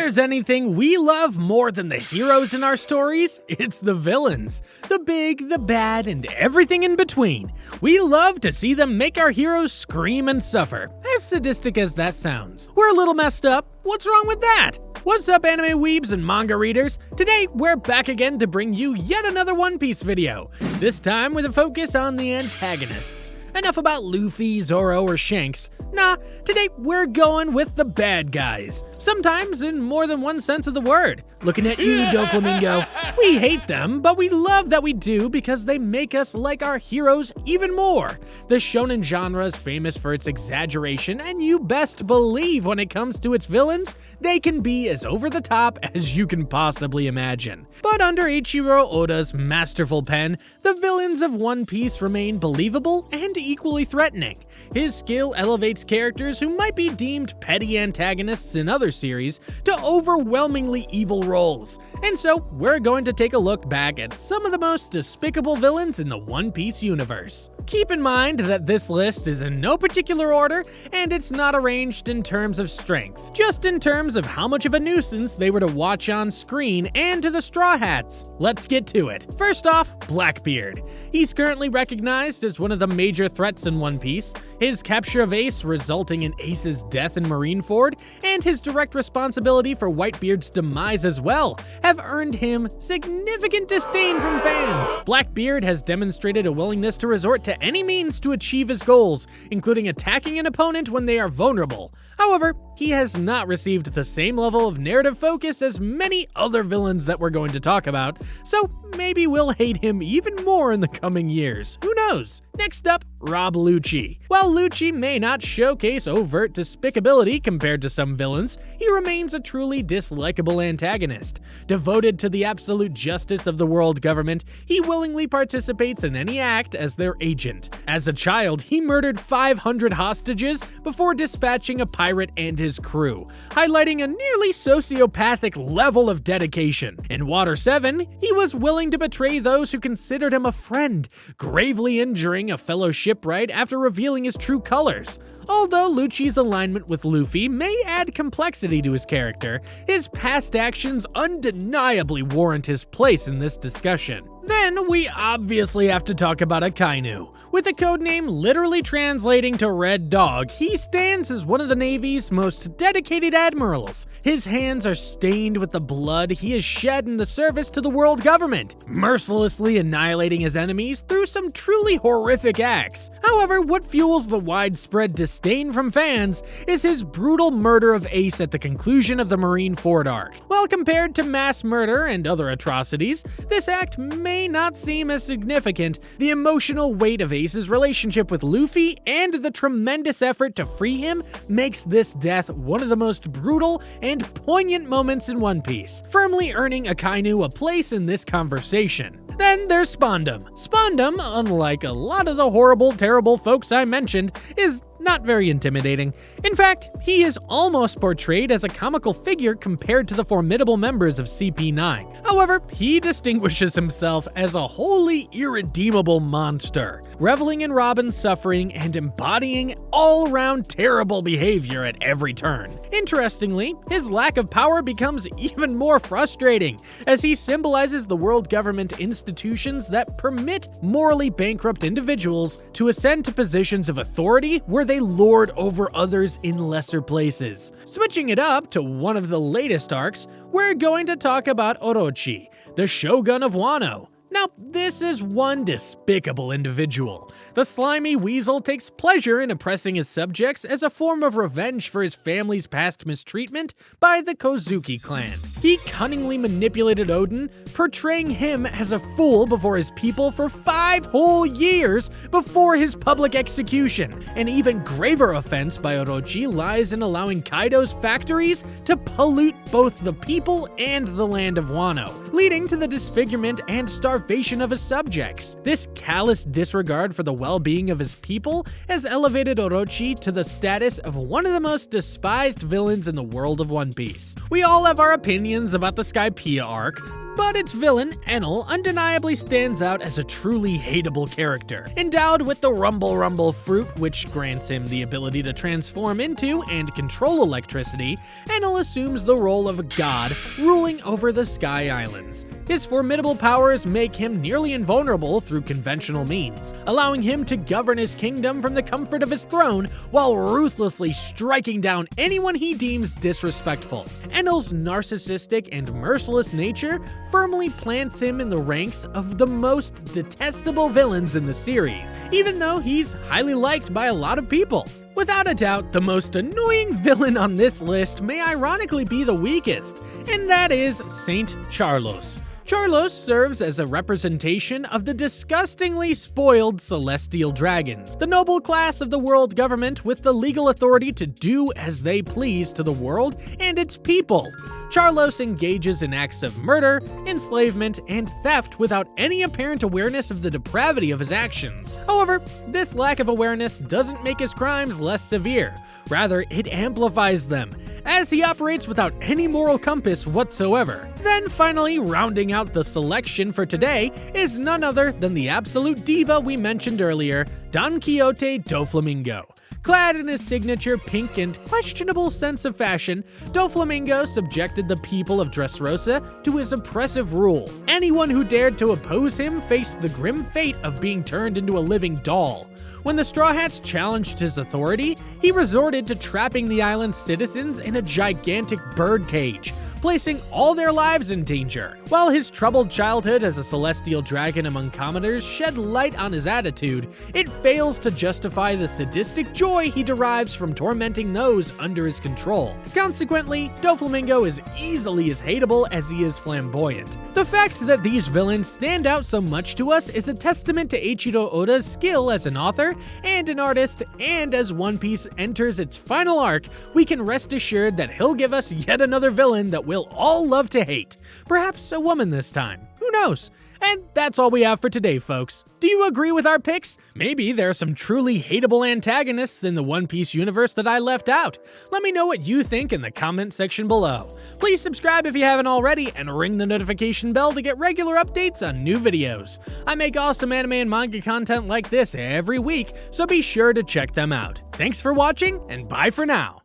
there's anything we love more than the heroes in our stories, it's the villains. The big, the bad, and everything in between. We love to see them make our heroes scream and suffer, as sadistic as that sounds. We're a little messed up. What's wrong with that? What's up, anime weebs and manga readers? Today, we're back again to bring you yet another One Piece video. This time with a focus on the antagonists. Enough about Luffy, Zoro, or Shanks. Nah, today we're going with the bad guys. Sometimes in more than one sense of the word. Looking at you, Doflamingo. We hate them, but we love that we do because they make us like our heroes even more. The shonen genre is famous for its exaggeration, and you best believe when it comes to its villains, they can be as over the top as you can possibly imagine. But under Eiichiro Oda's masterful pen, the villains of One Piece remain believable and equally threatening. His skill elevates characters who might be deemed petty antagonists in other series to overwhelmingly evil roles. And so, we're going to take a look back at some of the most despicable villains in the One Piece universe. Keep in mind that this list is in no particular order, and it's not arranged in terms of strength, just in terms of how much of a nuisance they were to watch on screen and to the Straw Hats. Let's get to it. First off, Blackbeard. He's currently recognized as one of the major threats in One Piece. His capture of Ace, resulting in Ace's death in Marineford, and his direct responsibility for Whitebeard's demise as well, have earned him significant disdain from fans. Blackbeard has demonstrated a willingness to resort to any means to achieve his goals, including attacking an opponent when they are vulnerable. However, he has not received the same level of narrative focus as many other villains that we're going to talk about, so maybe we'll hate him even more in the coming years. Who knows? Next up, Rob Lucci. While Lucci may not showcase overt despicability compared to some villains, he remains a truly dislikable antagonist. Devoted to the absolute justice of the world government, he willingly participates in any act as their agent. As a child, he murdered 500 hostages before dispatching a pirate and his crew, highlighting a nearly sociopathic level of dedication. In Water 7, he was willing to betray those who considered him a friend, gravely injuring a fellow shipwright after revealing his true colors. Although Lucci's alignment with Luffy may add complexity to his character, his past actions undeniably warrant his place in this discussion. Then we obviously have to talk about Akainu. With a codename literally translating to Red Dog, he stands as one of the Navy's most dedicated admirals. His hands are stained with the blood he has shed in the service to the world government, mercilessly annihilating his enemies through some truly horrific acts. However, what fuels the widespread disdain from fans is his brutal murder of Ace at the conclusion of the Marineford arc. While compared to mass murder and other atrocities, this act may not seem as significant. The emotional weight of Ace's relationship with Luffy and the tremendous effort to free him makes this death one of the most brutal and poignant moments in One Piece, firmly earning Akainu a place in this conversation. Then there's Spondum. Spondum, unlike a lot of the horrible, terrible folks I mentioned, is not very intimidating. In fact, he is almost portrayed as a comical figure compared to the formidable members of CP9. However, he distinguishes himself as a wholly irredeemable monster, reveling in Robin's suffering and embodying all-around terrible behavior at every turn. Interestingly, his lack of power becomes even more frustrating, as he symbolizes the world government institutions that permit morally bankrupt individuals to ascend to positions of authority where they lord over others in lesser places. Switching it up to one of the latest arcs, we're going to talk about Orochi, the Shogun of Wano. Now, this is one despicable individual. The slimy weasel takes pleasure in oppressing his subjects as a form of revenge for his family's past mistreatment by the Kozuki clan. He cunningly manipulated Odin, portraying him as a fool before his people for 5 whole years before his public execution. An even graver offense by Orochi lies in allowing Kaido's factories to pollute both the people and the land of Wano, leading to the disfigurement and starvation of his subjects. This callous disregard for the well-being of his people has elevated Orochi to the status of one of the most despised villains in the world of One Piece. We all have our opinions about the Skypiea arc, But its villain, Enel, undeniably stands out as a truly hateable character. Endowed with the Rumble Rumble fruit, which grants him the ability to transform into and control electricity, Enel assumes the role of a god ruling over the Sky Islands. His formidable powers make him nearly invulnerable through conventional means, allowing him to govern his kingdom from the comfort of his throne while ruthlessly striking down anyone he deems disrespectful. Enel's narcissistic and merciless nature firmly plants him in the ranks of the most detestable villains in the series, even though he's highly liked by a lot of people. Without a doubt, the most annoying villain on this list may ironically be the weakest, and that is Saint Charlos. Charlos serves as a representation of the disgustingly spoiled celestial dragons, the noble class of the world government with the legal authority to do as they please to the world and its people. Charlos engages in acts of murder, enslavement, and theft without any apparent awareness of the depravity of his actions. However, this lack of awareness doesn't make his crimes less severe. Rather, it amplifies them, as he operates without any moral compass whatsoever. Then finally, rounding out the selection for today is none other than the absolute diva we mentioned earlier, Don Quixote Doflamingo. Clad in his signature pink and questionable sense of fashion, Doflamingo subjected the people of Dressrosa to his oppressive rule. Anyone who dared to oppose him faced the grim fate of being turned into a living doll. When the Straw Hats challenged his authority, he resorted to trapping the island's citizens in a gigantic bird cage, placing all their lives in danger. While his troubled childhood as a celestial dragon among commoners shed light on his attitude, it fails to justify the sadistic joy he derives from tormenting those under his control. Consequently, Doflamingo is easily as hateable as he is flamboyant. The fact that these villains stand out so much to us is a testament to Eiichiro Oda's skill as an author and an artist, and as One Piece enters its final arc, we can rest assured that he'll give us yet another villain that we'll all love to hate. Perhaps a woman this time. Who knows? And that's all we have for today, folks. Do you agree with our picks? Maybe there are some truly hateable antagonists in the One Piece universe that I left out. Let me know what you think in the comment section below. Please subscribe if you haven't already, and ring the notification bell to get regular updates on new videos. I make awesome anime and manga content like this every week, so be sure to check them out. Thanks for watching, and bye for now.